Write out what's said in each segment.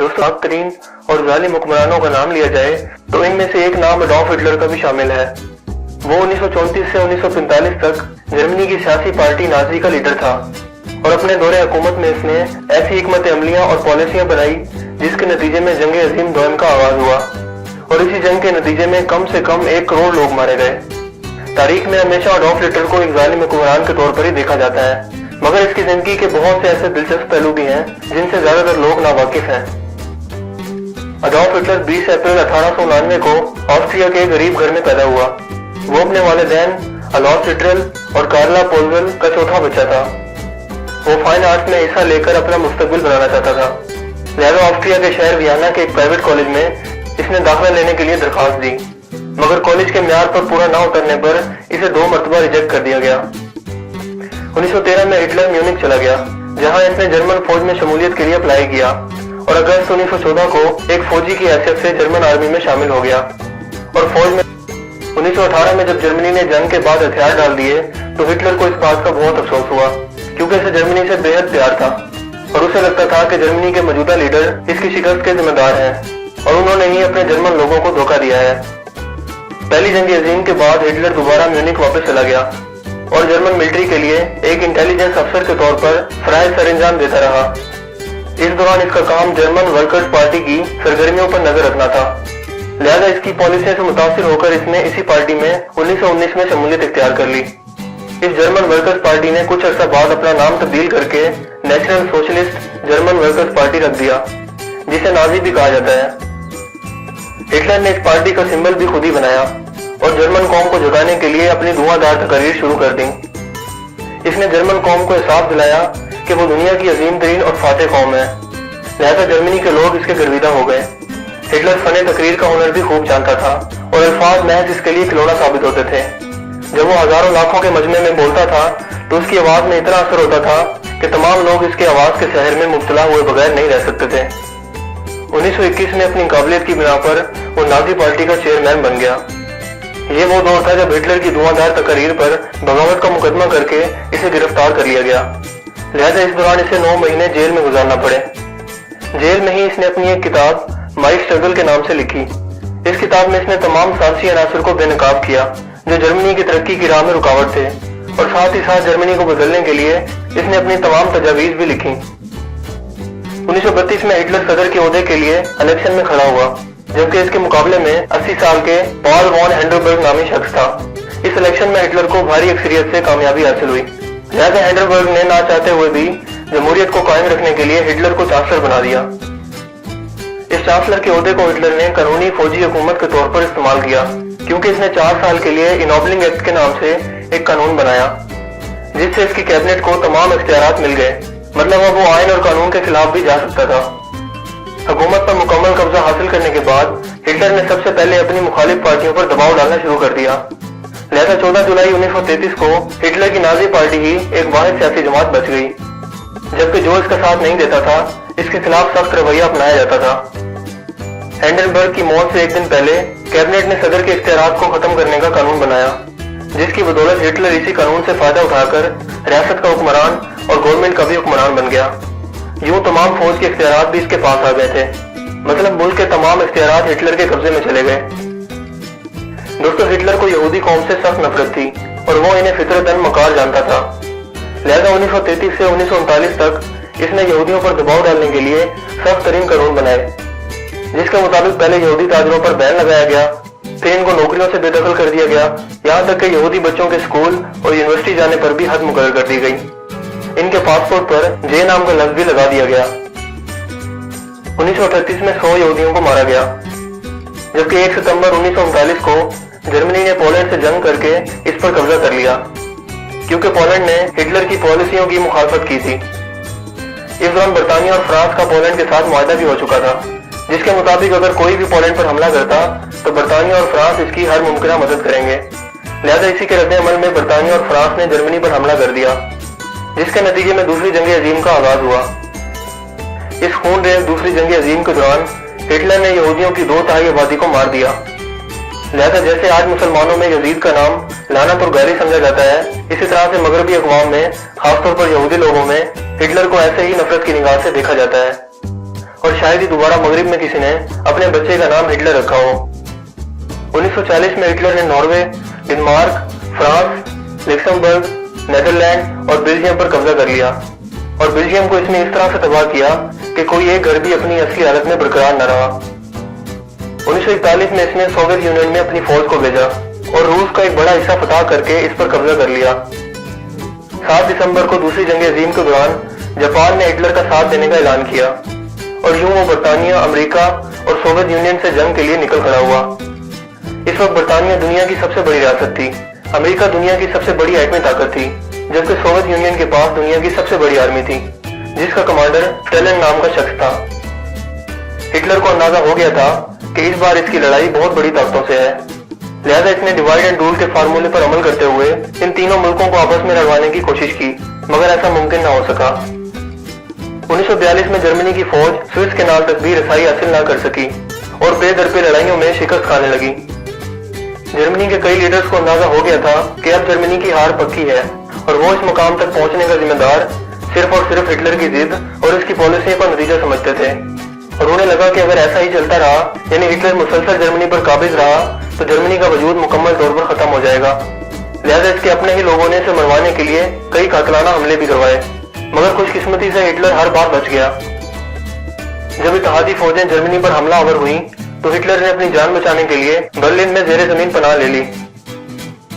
दोस्तों, आग तरीन और जालिम हुक्मरानों का नाम लिया जाए तो इनमें से एक नाम एडॉल्फ हिटलर का भी शामिल है। वो 1934 से 1945 तक जर्मनी की सियासी पार्टी नाजी का लीडर था और अपने दौरे हुकूमत में इसने ऐसी हिकमत अमलियां और पॉलिसियां बनाई जिसके नतीजे में जंग अजीम दोयम का आगाज हुआ और इसी जंग के नतीजे में कम से कम 1 करोड़ लोग मारे गए। तारीख में हमेशा एडॉल्फ हिटलर को एक जालिम हुक्मरान के तौर पर ही देखा जाता है, मगर इसकी जिंदगी के बहुत से ऐसे दिलचस्प पहलू भी हैं जिनसे ज्यादातर लोग नावाकिफ हैं। एडॉल्फ हिटलर 20 अप्रैल 1899 को ऑस्ट्रिया के गरीब घर में पैदा हुआ। वो अपने वालिदैन अलोस हिटलर और कार्ला पोलवेल का चौथा बच्चा था। वो फाइन आर्ट्स में हिस्सा लेकर अपना मुस्तकबिल बनाना चाहता था, लिहाजा ऑस्ट्रिया के शहर वियना के एक प्राइवेट कॉलेज में इसने दाखिला लेने के लिए दरखास्त दी, मगर कॉलेज के म्यार पर पूरा न उतरने पर इसे 2 मरतबा रिजेक्ट कर दिया गया। 1913 में हिटलर म्यूनिख चला गया, जहां इसने जर्मन फौज में शमूलियत के लिए अप्लाई किया और अगस्त 1914 को एक फौजी की हैसियत से जर्मन आर्मी में शामिल हो गया। और फौज में 1918 में जब जर्मनी ने जंग के बाद हथियार डाल दिए तो हिटलर को इस बात का बहुत अफसोस हुआ, क्योंकि इसे जर्मनी से बेहद प्यार था और उसे लगता था कि जर्मनी के मौजूदा लीडर इसकी शिकस्त के जिम्मेदार हैं और उन्होंने ही अपने जर्मन लोगों को धोखा दिया है। पहली जंग अजीम के बाद हिटलर दोबारा म्यूनिख वापस चला गया और जर्मन मिलिट्री के लिए एक इंटेलिजेंस अफसर के तौर पर फराइज सरंजाम देता रहा। इस दौरान इसका काम जर्मन वर्कर्स पार्टी की सरगर्मियों पर नजर रखना था, लिहाजा इसकी पॉलिसियों से मुतासिर होकर इसने इसी पार्टी में 1919 में शमूलियत इख्तियार कर ली। इस जर्मन वर्कर्स पार्टी ने कुछ अर्सा बाद अपना नाम तब्दील करके national socialist German workers party रख दिया, जिसे नाजी भी कहा जाता है। हिटलर ने इस पार्टी का सिंबल भी खुद ही बनाया और जर्मन कौम को जगाने के लिए अपनी धुआंधार तकरीर शुरू कर दी। इसने जर्मन कौम को एहसास दिलाया कि वो दुनिया की अजीम तरीन और फातेह कौम है, लिहाजा जर्मनी के लोग इसके गर्विदा हो गए। हिटलर फने तकरीर का हुनर भी खूब जानता था और अल्फाज महज इसके लिए खिलौना साबित होते थे। जब वो हजारों लाखों के मजमे में बोलता था तो उसकी आवाज में इतना असर होता था कि तमाम लोग इसके आवाज के शहर में मुब्तला हुए बगैर नहीं रह सकते थे। 1921 में अपनी काबिलियत की बिना पर वो नाजी पार्टी का चेयरमैन बन गया। ये वो दौर था जब हिटलर की धुआंधार तकरीर पर बगावत का मुकदमा करके इसे गिरफ्तार कर लिया गया, लिहाजा इस दौरान इसे 9 महीने जेल में गुजारना पड़े। जेल में ही इसने अपनी एक किताब माई स्ट्रगल के नाम से लिखी। इस किताब में इसने तमाम साजिशी अनासर को बेनकाब किया जो जर्मनी की तरक्की की राह में रुकावट थे, और साथ ही साथ जर्मनी को बदलने के लिए इसने अपनी तमाम तजावीज भी लिखी। 1932 में हिटलर सदर के ओहदे के लिए इलेक्शन में खड़ा हुआ, जबकि इसके मुकाबले में 80 साल के पॉल वॉन हेंडरबर्ग नामी शख्स था। इस इलेक्शन में हिटलर को भारी अक्सरियत से कामयाबी हासिल हुई, लिहाजा हेंडरबर्ग ने ना चाहते हुए भी जमहूरियत को कायम रखने के लिए हिटलर को चांसलर बना दिया। इस चांसलर के ओहदे को हिटलर ने कानूनी फौजी हुकूमत के तौर पर इस्तेमाल किया, क्योंकि इसने 4 साल के लिए इनोबलिंग एक्ट के नाम से एक कानून बनाया, जिससे इसकी कैबिनेट को तमाम इख्तियारात मिल गए। मतलब अब वो आयन और कानून के खिलाफ भी जा सकता था। हुकूमत पर मुकम्मल कब्जा हासिल करने के बाद हिटलर ने सबसे पहले अपनी मुखालिफ पार्टियों पर दबाव डालना शुरू कर दिया, लिहाजा 14 जुलाई 1933 को हिटलर की नाजी पार्टी ही एक वाहिद सियासी जमात बच गई, जबकि जो इसका साथ नहीं देता था इसके खिलाफ सख्त रवैया अपनाया जाता था। हेंडनबर्ग की मौत से एक दिन पहले कैबिनेट ने सदर के इख्तियारात को खत्म करने का कानून बनाया, जिसकी बदौलत हिटलर इसी कानून से फायदा उठाकर रियासत का हुक्मरान और गवर्नमेंट का भी हुक्मरान बन गया। यूं तमाम फौज के इख्तियारात भी इसके पास आ गए थे, मतलब मुल्क के तमाम इख्तियारात हिटलर के कब्जे में चले गए। दोस्तों, हिटलर को यहूदी कौम से सख्त नफरत थी और वो इन्हें फितरतन मकार जानता था, लिहाजा 1933 से 1939 तक इसने यहूदियों पर दबाव डालने के लिए सख्त तरीन कानून बनाए, जिसके मुताबिक पहले यहूदी ताजरों पर बैन लगाया गया, फिर इनको नौकरियों से बेदखल कर दिया गया, यहाँ तक कि यहूदी बच्चों के स्कूल और यूनिवर्सिटी जाने पर भी हद मुकर्रर कर दी गई। इनके पासपोर्ट पर जे नाम का लफ्ज भी लगा दिया गया। 1938 में 100 यहूदियों को मारा गया, जबकि 1 सितंबर 1939 को जर्मनी ने पोलैंड से जंग करके इस पर कब्जा कर लिया, क्योंकि पोलैंड ने हिटलर की पॉलिसियों की मुखालफत की थी। इस दौरान बरतानिया और फ्रांस का पोलैंड के साथ मुआहदा भी हो चुका था, जिसके मुताबिक अगर कोई भी पोलैंड पर हमला करता तो बरतानिया और फ्रांस इसकी हर मुमकिन मदद करेंगे। लिहाजा इसी के रद्द अमल में बरतानिया और फ्रांस ने जर्मनी पर हमला कर दिया, जिसके नतीजे में दूसरी जंग अजीम का आगाज हुआ। इस खूनरेज दूसरी जंग अजीम के दौरान हिटलर ने यहूदियों की 2/3 आबादी को मार दिया। लिहाजा जैसे आज मुसलमानों में यजीद का नाम लानत और गैरी समझा जाता है, इसी तरह से मगरबी अक़वाम में खासतौर पर यहूदी लोगों में हिटलर को ऐसे ही नफरत की निगाह से देखा जाता है। और शायद ही दोबारा मगरिब में किसी ने अपने बच्चे का नाम हिटलर रखा हो। 1940 में हिटलर ने Norway, Denmark, France, Luxembourg, Netherland और बेल्जियम पर कब्जा कर लिया और बेल्जियम को इसने इस तरह से तबाह किया कि कोई एक घर भी अपनी असली हालत में बरकरार न रहा। 1941 में इसने सोवियत यूनियन में अपनी फौज को भेजा और रूस का एक बड़ा हिस्सा फतह करके इस पर कब्जा कर लिया। 7 दिसंबर को दूसरी जंग अजीम के दौरान जापान ने हिटलर का साथ देने का ऐलान किया और यूं वो बरतानिया, अमेरिका और सोवियत यूनियन से जंग के लिए निकल खड़ा हुआ। इस वक्त बरतानिया दुनिया की सबसे बड़ी रियासत थी, अमेरिका दुनिया की सबसे बड़ी एटमी ताकत थी, जबकि सोवियत यूनियन के पास दुनिया की सबसे बड़ी आर्मी थी, जिसका कमांडर स्टेलिन नाम का शख्स था। हिटलर को अंदाजा हो गया था कि इस बार इसकी लड़ाई बहुत बड़ी ताकतों से है, लिहाजा इसने डिवाइड एंड रूल के फार्मूले पर अमल करते हुए इन तीनों मुल्कों को आपस में लड़वाने की कोशिश की, मगर ऐसा मुमकिन न हो सका। 1942 में जर्मनी की फौज स्विस कैनाल तक भी रसाई हासिल न कर सकी और बेदरपे लड़ाइयों में शिकस्त खाने लगी। जर्मनी के कई लीडर्स को अंदाजा हो गया था कि अब जर्मनी की हार पक्की है और वो इस मुकाम तक पहुंचने का जिम्मेदार सिर्फ और सिर्फ हिटलर की जिद और उसकी पॉलिसी का नतीजा समझते थे और उन्हें लगा कि अगर ऐसा ही चलता रहा, यानी हिटलर मुसलसल जर्मनी पर काबिज रहा, तो जर्मनी का वजूद मुकम्मल तौर पर खत्म हो जाएगा। लिहाजा इसके अपने ही लोगों ने इसे मरवाने के लिए कई कातलाना हमले भी करवाए, मगर खुशकिस्मती से हिटलर हर बार बच गया। जब इत्तेहादी फौजें जर्मनी पर हमलावर हुई तो हिटलर ने अपनी जान बचाने के लिए बर्लिन में जेरे जमीन पनाह ले ली।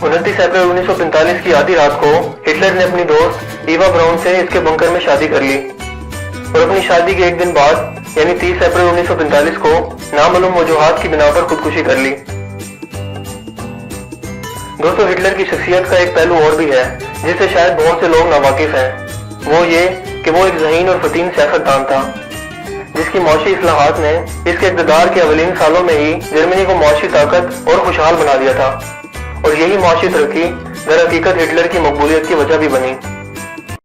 29 अप्रैल 1945 की आधी रात को हिटलर ने अपनी दोस्त ईवा ब्राउन से इसके बंकर में शादी कर ली और अपनी शादी के एक दिन बाद यानी 30 अप्रैल 1945 को नामालूम वजूहात की बिना पर खुदकुशी कर ली। दोस्तों, हिटलर की शख्सियत का एक पहलू और भी है जिससे शायद बहुत से लोग नावाकिफ हैं। वो ये कि वो एक ज़हीन और फतीन सियासतदान था जिसकी मौशी इस्लाहात ने इसके इक़्तिदार के अवलीन सालों में ही जर्मनी को मौशी ताकत और खुशहाल बना दिया था और यही मौशी तरक्की दर हकीकत हिटलर की मकबूलियत की वजह भी बनी।